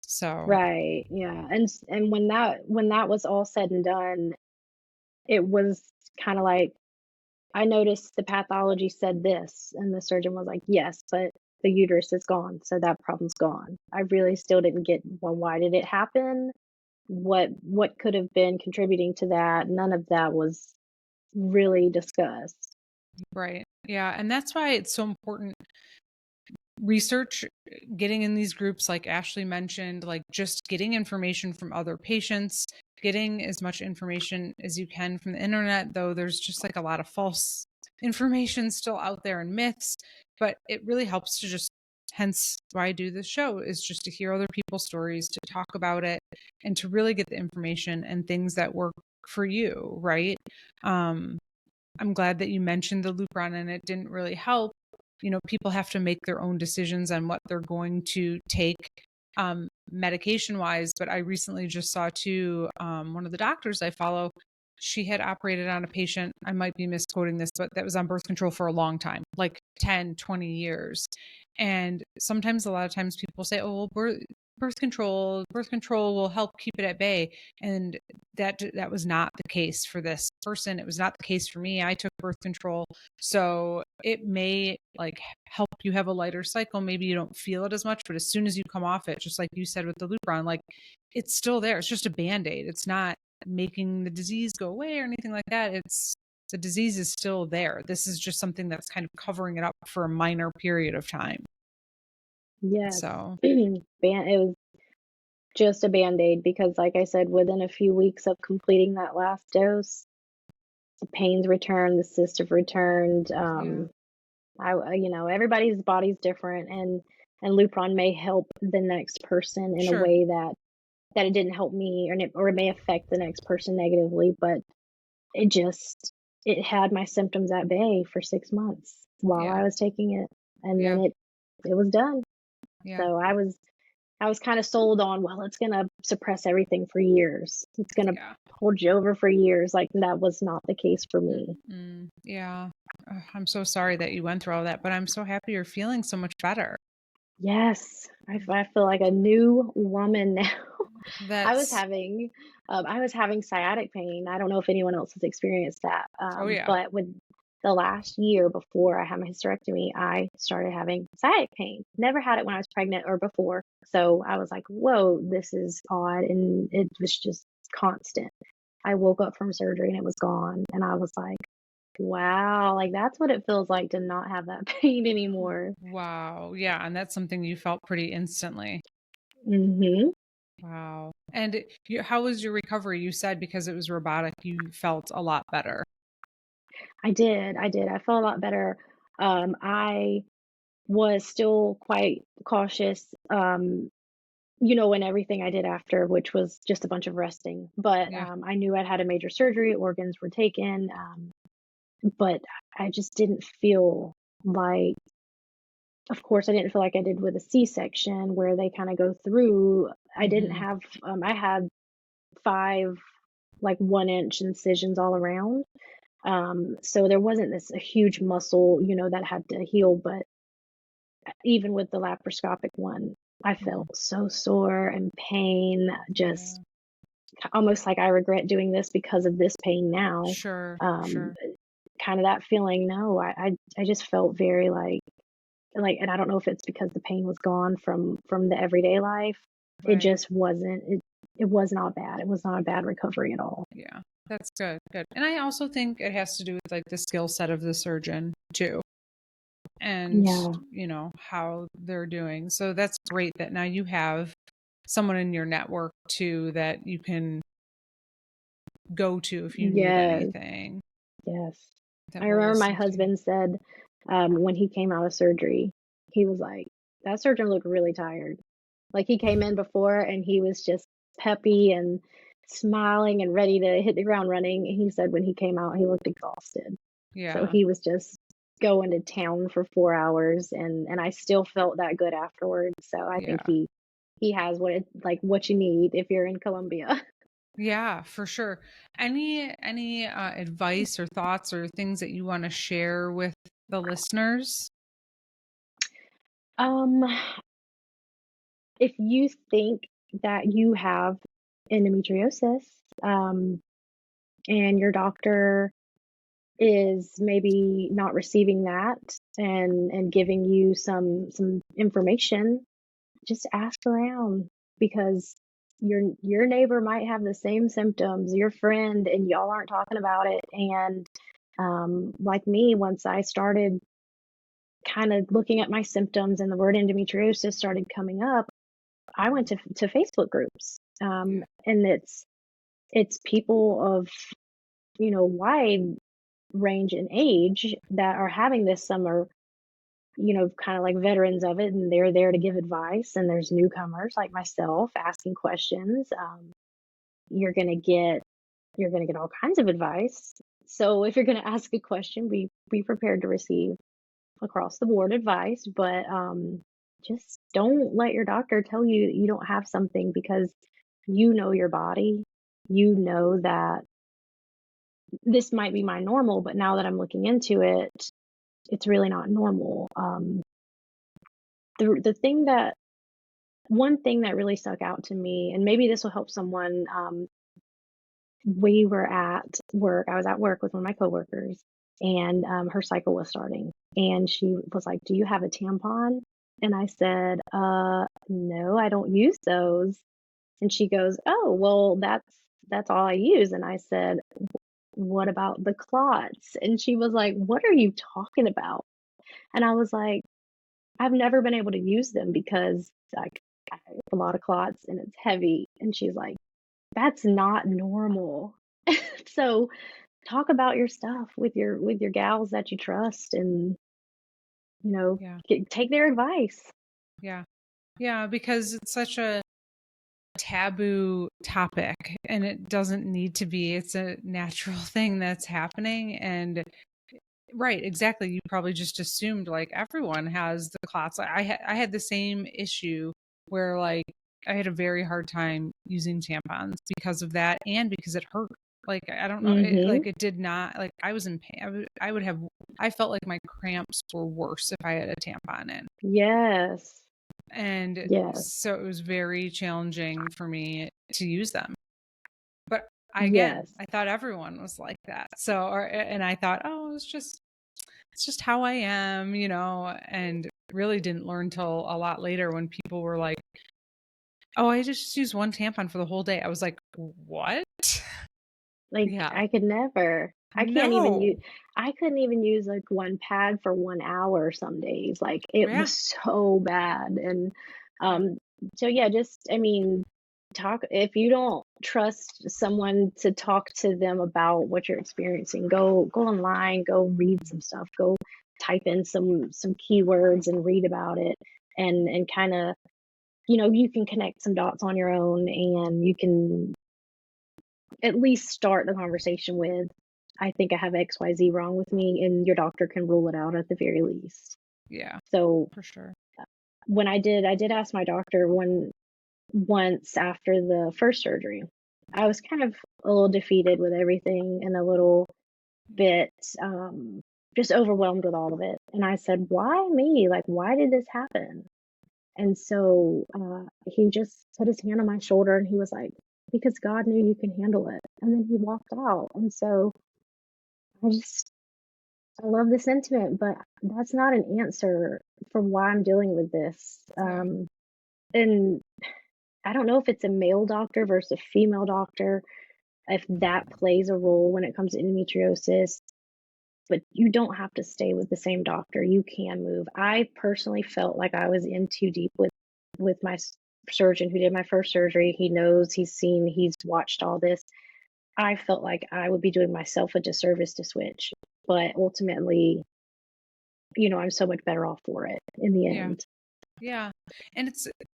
Speaker 1: So
Speaker 2: Right. Yeah. And when that was all said and done, it was kind of like I noticed the pathology said this, and the surgeon was like, yes, but the uterus is gone, so that problem's gone. I really still didn't get, well, why did it happen? What could have been contributing to that? None of that was really discussed.
Speaker 1: right, yeah, and that's why it's so important, research, getting in these groups like Ashley mentioned, like just getting information from other patients, getting as much information as you can from the internet, though there's just like a lot of false information still out there and myths. But it really helps to just, hence why I do this show, is just to hear other people's stories, to talk about it, and to really get the information and things that work for you, right? um I'm glad that you mentioned the Lupron, and it didn't really help. People have to make their own decisions on what they're going to take, medication wise. But I recently just saw too, one of the doctors I follow, she had operated on a patient, I might be misquoting this, but that was on birth control for a long time, like 10, 20 years. And sometimes, a lot of times people say, oh, well, birth control will help keep it at bay. And that was not the case for this person. It was not the case for me. I took birth control. So it may like help you have a lighter cycle. Maybe you don't feel it as much, but as soon as you come off it, just like you said with the Lupron, like it's still there. It's just a Band-Aid. It's not making the disease go away or anything like that. It's the disease is still there. This is just something that's kind of covering it up for a minor period of time.
Speaker 2: Yes.
Speaker 1: So,
Speaker 2: It was just a Band-Aid because, like I said, within a few weeks of completing that last dose, the pains returned, the cysts have returned.
Speaker 1: yeah,
Speaker 2: Everybody's body's different, and Lupron may help the next person in a
Speaker 1: sure.
Speaker 2: way that it didn't help me, or it may affect the next person negatively, but it just it had my symptoms at bay for 6 months while
Speaker 1: Yeah.
Speaker 2: I was taking it, and then
Speaker 1: Yeah.
Speaker 2: it was done.
Speaker 1: Yeah.
Speaker 2: So I was kind of sold on, well, it's gonna suppress everything for years. It's gonna
Speaker 1: Yeah.
Speaker 2: hold you over for years. Like that was not the case for me.
Speaker 1: Yeah. I'm so sorry that you went through all that, but I'm so happy you're feeling so much better.
Speaker 2: Yes, I feel like a new woman now. I was
Speaker 1: That's,
Speaker 2: having I was having sciatic pain. I don't know if anyone else has experienced that,
Speaker 1: oh, yeah.
Speaker 2: but with the last year before I had my hysterectomy, I started having sciatic pain. Never had it when I was pregnant or before. So I was like, whoa, this is odd. And it was just constant. I woke up from surgery and it was gone. And I was like, wow, like that's what it feels like to not have that pain anymore.
Speaker 1: Wow. Yeah. And that's something you felt pretty instantly.
Speaker 2: Hmm.
Speaker 1: Wow. And how was your recovery? You said because it was robotic, you felt a lot better.
Speaker 2: I did. I did. I felt a lot better. I was still quite cautious, in everything I did after, which was just a bunch of resting. But
Speaker 1: Yeah.
Speaker 2: I knew I'd had a major surgery, organs were taken, but I just didn't feel like, of course, I didn't feel like I did with a C-section where they kind of go through. I didn't
Speaker 1: Hmm.
Speaker 2: have, I had 5 like 1-inch incisions all around. So there wasn't this a huge muscle, that had to heal, but even with the laparoscopic one, I
Speaker 1: Hmm.
Speaker 2: felt so sore and pain, just
Speaker 1: Yeah.
Speaker 2: almost like I regret doing this because of this pain now.
Speaker 1: Sure.
Speaker 2: Um,
Speaker 1: Sure.
Speaker 2: kind of that feeling, no, I just felt very and I don't know if it's because the pain was gone from the everyday life. It
Speaker 1: Right.
Speaker 2: just wasn't it was not bad. It was not a bad recovery at all.
Speaker 1: Yeah. That's good. Good. And I also think it has to do with like the skill set of the surgeon too. And
Speaker 2: Yeah.
Speaker 1: how they're doing. So that's great that now you have someone in your network too that you can go to if you need
Speaker 2: Yes.
Speaker 1: anything
Speaker 2: Yes.
Speaker 1: that
Speaker 2: I
Speaker 1: will
Speaker 2: remember my
Speaker 1: listen to you.
Speaker 2: husband said, when he came out of surgery, he was like, "That surgeon looked really tired." Like, he came in before and he was just peppy and smiling and ready to hit the ground running, and he said when he came out, he looked exhausted. So
Speaker 1: Yeah.
Speaker 2: he was just going to town for 4 hours, and I still felt that good afterwards, so I think
Speaker 1: Yeah.
Speaker 2: he has what you need if you're in Colombia.
Speaker 1: Yeah, for sure. Any advice or thoughts or things that you want to share with the listeners?
Speaker 2: Um, if you think that you have endometriosis, um, and your doctor is maybe not receiving that and giving you some information, just ask around because your neighbor might have the same symptoms, your friend, and y'all aren't talking about it. And like me, once I started kind of looking at my symptoms and the word endometriosis started coming up, I went to Facebook groups,
Speaker 1: Yeah.
Speaker 2: and it's people of wide range in age that are having this. Some are kind of like veterans of it, and they're there to give advice. And there's newcomers like myself asking questions. You're gonna get you're gonna get all kinds of advice. So if you're gonna ask a question, be prepared to receive across the board advice, but just don't let your doctor tell you that you don't have something because you know your body. You know that this might be my normal, but now that I'm looking into it, it's really not normal. The thing that one thing that really stuck out to me, and maybe this will help someone, we were at work. I was at work with one of my coworkers, and her cycle was starting, and she was like, "Do you have a tampon?" And I said, no, I don't use those." And she goes, "Oh, well, that's all I use." And I said, "What about the clots?" And she was like, "What are you talking about?" And I was like, "I've never been able to use them because like I have a lot of clots and it's heavy." And she's like, "That's not normal." So talk about your stuff with your gals that you trust, and
Speaker 1: Yeah.
Speaker 2: take their advice.
Speaker 1: Yeah. Yeah. Because it's such a taboo topic and it doesn't need to be. It's a natural thing that's happening. And right, exactly. You probably just assumed like everyone has the clots. I had the same issue where like I had a very hard time using tampons because of that and because it hurt. Like I don't know,
Speaker 2: Mhm.
Speaker 1: like it did not like I was in pain. I would have I felt like my cramps were worse if I had a tampon in.
Speaker 2: Yes.
Speaker 1: And
Speaker 2: Yes.
Speaker 1: so it was very challenging for me to use them. But
Speaker 2: Yes.
Speaker 1: I thought everyone was like that. So, and I thought, oh, it's just how I am, and really didn't learn till a lot later when people were like, oh, I just use one tampon for the whole day. I was like, what?
Speaker 2: Like,
Speaker 1: Yeah.
Speaker 2: I could never. I can't even use.
Speaker 1: No.
Speaker 2: I couldn't even use, like, one pad for 1 hour some days, like, it
Speaker 1: Yeah.
Speaker 2: was so bad, and,
Speaker 1: Yeah.
Speaker 2: um, so, yeah, just I mean, talk if you don't trust someone to talk to them about what you're experiencing, go online, go read some stuff, go type in some keywords and read about it, and kinda you can connect some dots on your own, and you can at least start the conversation with, "I think I have XYZ wrong with me," and your doctor can rule it out at the very least.
Speaker 1: Yeah.
Speaker 2: So,
Speaker 1: For sure.
Speaker 2: when I did ask my doctor once after the first surgery. I was kind of a little defeated with everything and a little bit, just overwhelmed with all of it, and I said, "Why me? Like, why did this happen?" And so, he just put his hand on my shoulder and he was like, "Because God knew you can handle it." And then he walked out. And so I just, I love the sentiment, but that's not an answer for why I'm dealing with this.
Speaker 1: Yeah.
Speaker 2: And I don't know if it's a male doctor versus a female doctor, if that plays a role when it comes to endometriosis, but you don't have to stay with the same doctor. You can move. I personally felt like I was in too deep with my surgeon who did my first surgery. He knows, he's seen, he's watched all this. I felt like I would be doing myself a disservice to switch, but ultimately, I'm so much better off for it in the
Speaker 1: Yeah.
Speaker 2: end.
Speaker 1: Yeah. And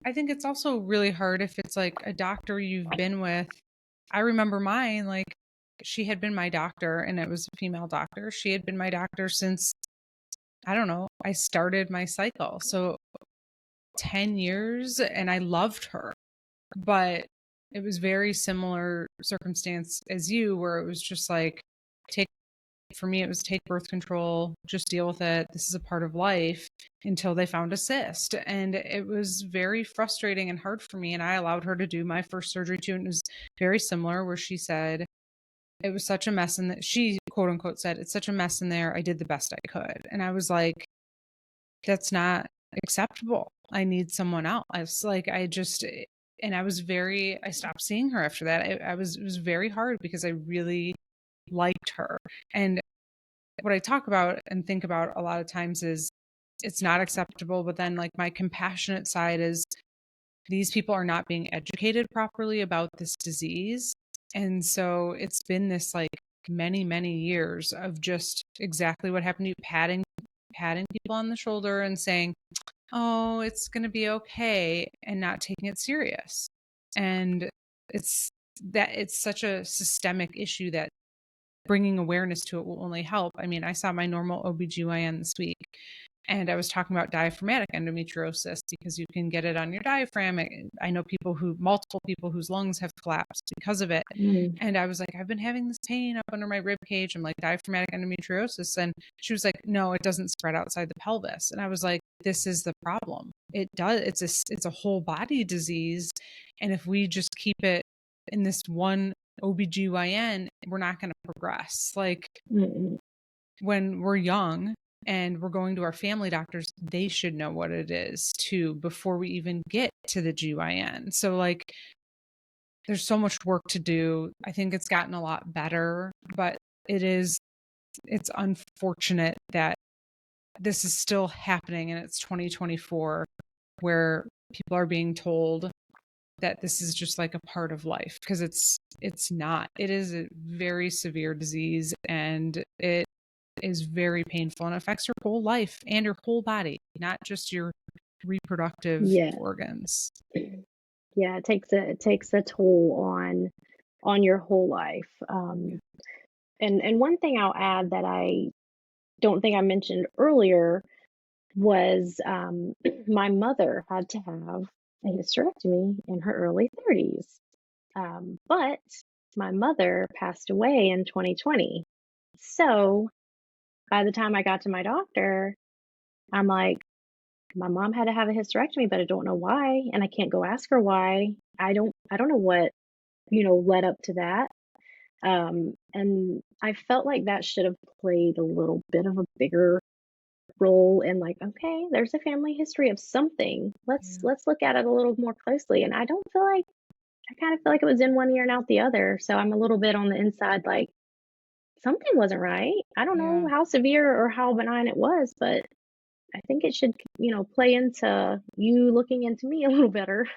Speaker 1: I think it's also really hard if it's like a doctor you've been with. I remember mine, like, she had been my doctor and it was a female doctor. She had been my doctor since, I don't know, I started my cycle. So 10 years and I loved her. But it was very similar circumstance as you, where it was just like, take, for me, it was take birth control, just deal with it. This is a part of life until they found a cyst. And it was very frustrating and hard for me. And I allowed her to do my first surgery too. And it was very similar, where she said, it was such a mess. And that she, quote unquote, said, it's such a mess in there. I did the best I could. And I was like, that's not acceptable. I need someone else. I was like, and I stopped seeing her after that. It was very hard because I really liked her. And what I talk about and think about a lot of times is it's not acceptable. But then, like, my compassionate side is these people are not being educated properly about this disease. And so it's been this like many, many years of just exactly what happened to you, patting people on the shoulder and saying, oh, it's going to be okay, and not taking it serious. And it's it's such a systemic issue that bringing awareness to it will only help. I mean, I saw my normal OBGYN this week, And I was talking about diaphragmatic endometriosis because you can get it on your diaphragm. I know multiple people whose lungs have collapsed because of it.
Speaker 2: Mm.
Speaker 1: And I was like, I've been having this pain up under my rib cage. I'm like, diaphragmatic endometriosis. And she was like, no, it doesn't spread outside the pelvis. And I was like, this is the problem. It does. It's a whole body disease. And if we just keep it in this one OBGYN, we're not going to progress. Like
Speaker 2: Mm-mm.
Speaker 1: when we're young and we're going to our family doctors, they should know what it is too before we even get to the GYN. So like there's so much work to do. I think it's gotten a lot better, but it's unfortunate that this is still happening and it's 2024 where people are being told that this is just like a part of life, because it's not. It is a very severe disease and it is very painful and affects your whole life and your whole body, not just your reproductive
Speaker 2: Yeah.
Speaker 1: organs.
Speaker 2: Yeah, it takes a toll on your whole life. And one thing I'll add that I don't think I mentioned earlier was my mother had to have a hysterectomy in her early 30s. But my mother passed away in 2020. So by the time I got to my doctor, I'm like, my mom had to have a hysterectomy, but I don't know why, and I can't go ask her why. I don't know what, led up to that. And I felt like that should have played a little bit of a bigger role in, like, okay, there's a family history of something.
Speaker 1: Yeah.
Speaker 2: Let's look at it a little more closely. And I kind of feel like it was in one ear and out the other. So I'm a little bit on the inside, like something wasn't right. I don't know
Speaker 1: Yeah.
Speaker 2: how severe or how benign it was, but I think it should, play into you looking into me a little better.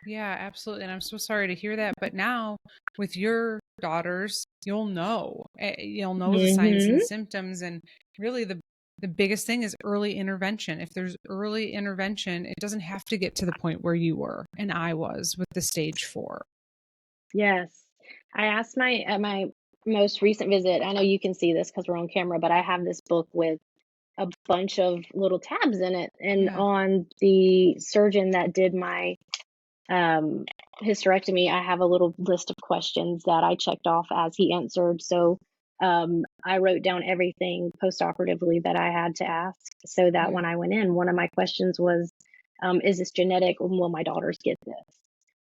Speaker 1: Yeah, absolutely. And I'm so sorry to hear that. But now with your daughters, you'll know. You'll know the signs
Speaker 2: Hmm.
Speaker 1: and symptoms. And really the biggest thing is early intervention. If there's early intervention, it doesn't have to get to the point where you were and I was with the stage 4.
Speaker 2: Yes. I asked at my most recent visit, I know you can see this because we're on camera, but I have this book with a bunch of little tabs in it. And
Speaker 1: Yeah.
Speaker 2: on the surgeon that did my um, hysterectomy, I have a little list of questions that I checked off as he answered. So I wrote down everything postoperatively that I had to ask so that
Speaker 1: Yeah.
Speaker 2: when I went in, one of my questions was, is this genetic? Will my daughters get this?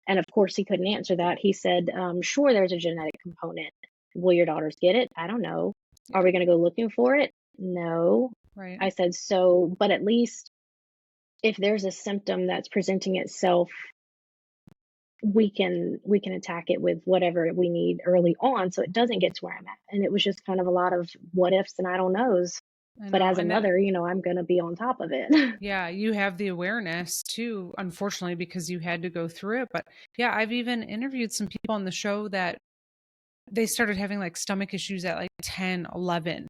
Speaker 2: And of course, he couldn't answer that. He said, sure, there's a genetic component. Will your daughters get it? I don't know. Are
Speaker 1: Yeah.
Speaker 2: we going to go looking for it? No.
Speaker 1: Right.
Speaker 2: I said, so, but at least if there's a symptom that's presenting itself, we can attack it with whatever we need early on so it doesn't get to where I'm at. And it was just kind of a lot of what ifs and I don't knows.
Speaker 1: I
Speaker 2: But
Speaker 1: know.
Speaker 2: as a
Speaker 1: And that,
Speaker 2: mother, I'm going to be on top of it.
Speaker 1: yeah, you have the awareness too, unfortunately, because you had to go through it. But yeah, I've even interviewed some people on the show that they started having like stomach issues at like 10, 11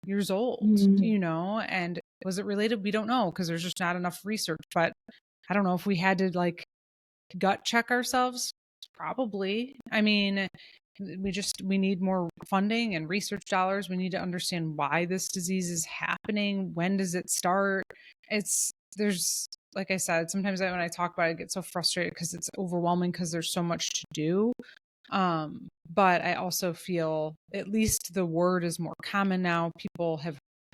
Speaker 1: years old,
Speaker 2: Mm.
Speaker 1: and was it related? We don't know because there's just not enough research. But I don't know if we had to like gut check ourselves. Probably. I mean, we need more funding and research dollars. We need to understand why this disease is happening. When does it start? There's, like I said, sometimes when I talk about it, I get so frustrated because it's overwhelming because there's so much to do. But I also feel at least the word is more common now.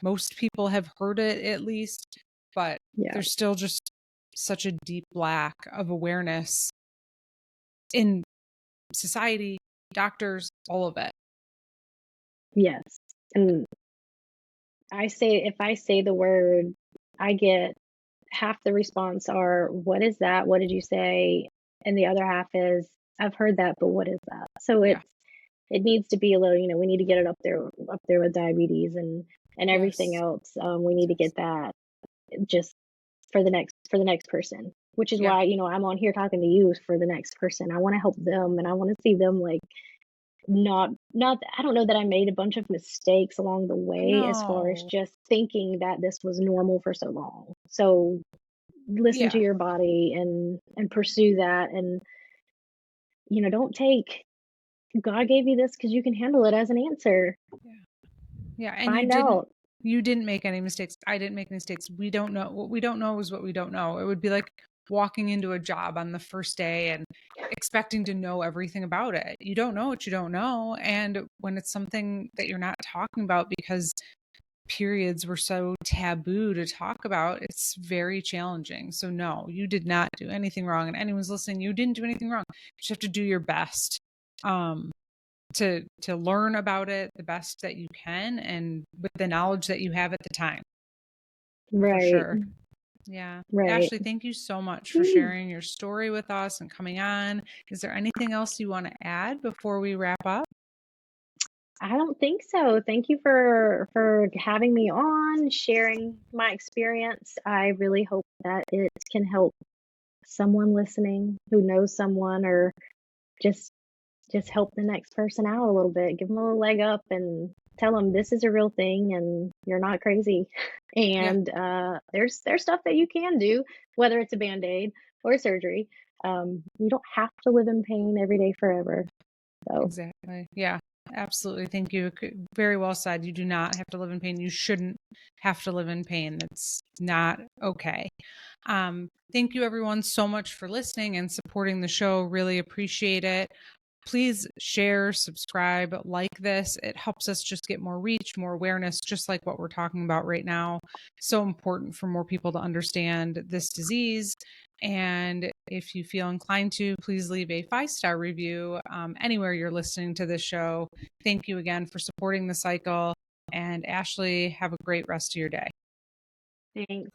Speaker 1: Most people have heard it at least, but
Speaker 2: Yeah.
Speaker 1: there's still just such a deep lack of awareness in society, doctors, all of it.
Speaker 2: Yes. And if I say the word, I get half the response are, what is that? What did you say? And the other half is, I've heard that, but what is that? So
Speaker 1: Yeah.
Speaker 2: it needs to be a little, we need to get it up there with diabetes and everything
Speaker 1: Yes.
Speaker 2: else. We need to
Speaker 1: Yes.
Speaker 2: get that just for the next person, which is
Speaker 1: Yeah.
Speaker 2: why, I'm on here talking to you for the next person. I want to help them and I want to see them like not I don't know that I made a bunch of mistakes along the way as far as
Speaker 1: No.
Speaker 2: just thinking that this was normal for so long. So listen to
Speaker 1: Yeah.
Speaker 2: your body and pursue that, and don't take God gave you this because you can handle it as an answer.
Speaker 1: Yeah. Yeah. And you
Speaker 2: Find
Speaker 1: didn't
Speaker 2: out.
Speaker 1: You didn't make any mistakes. I didn't make mistakes. We don't know. What we don't know is what we don't know. It would be like walking into a job on the first day and expecting to know everything about it. You don't know what you don't know. And when it's something that you're not talking about because periods were so taboo to talk about, it's very challenging. So no, you did not do anything wrong. And anyone's listening, you didn't do anything wrong. You just have to do your best. To learn about it the best that you can and with the knowledge that you have at the time. For
Speaker 2: Right.
Speaker 1: sure. Yeah.
Speaker 2: Right.
Speaker 1: Ashley, thank you so much for
Speaker 2: Mm,
Speaker 1: sharing your story with us and coming on. Is there anything else you want to add before we wrap up?
Speaker 2: I don't think so. Thank you for having me on, sharing my experience. I really hope that it can help someone listening who knows someone, or just just help the next person out a little bit. Give them a little leg up and tell them this is a real thing and you're not crazy.
Speaker 1: Yeah,
Speaker 2: And there's stuff that you can do, whether it's a band-aid or surgery. You don't have to live in pain every day forever. So
Speaker 1: exactly. Yeah, absolutely. Thank you. Very well said. You do not have to live in pain. You shouldn't have to live in pain. That's not okay. Thank you, everyone, so much for listening and supporting the show. Really appreciate it. Please share, subscribe, like this. It helps us just get more reach, more awareness, just like what we're talking about right now. So important for more people to understand this disease. And if you feel inclined to, please leave a 5-star review anywhere you're listening to this show. Thank you again for supporting the cycle. And Ashley, have a great rest of your day.
Speaker 2: thanks.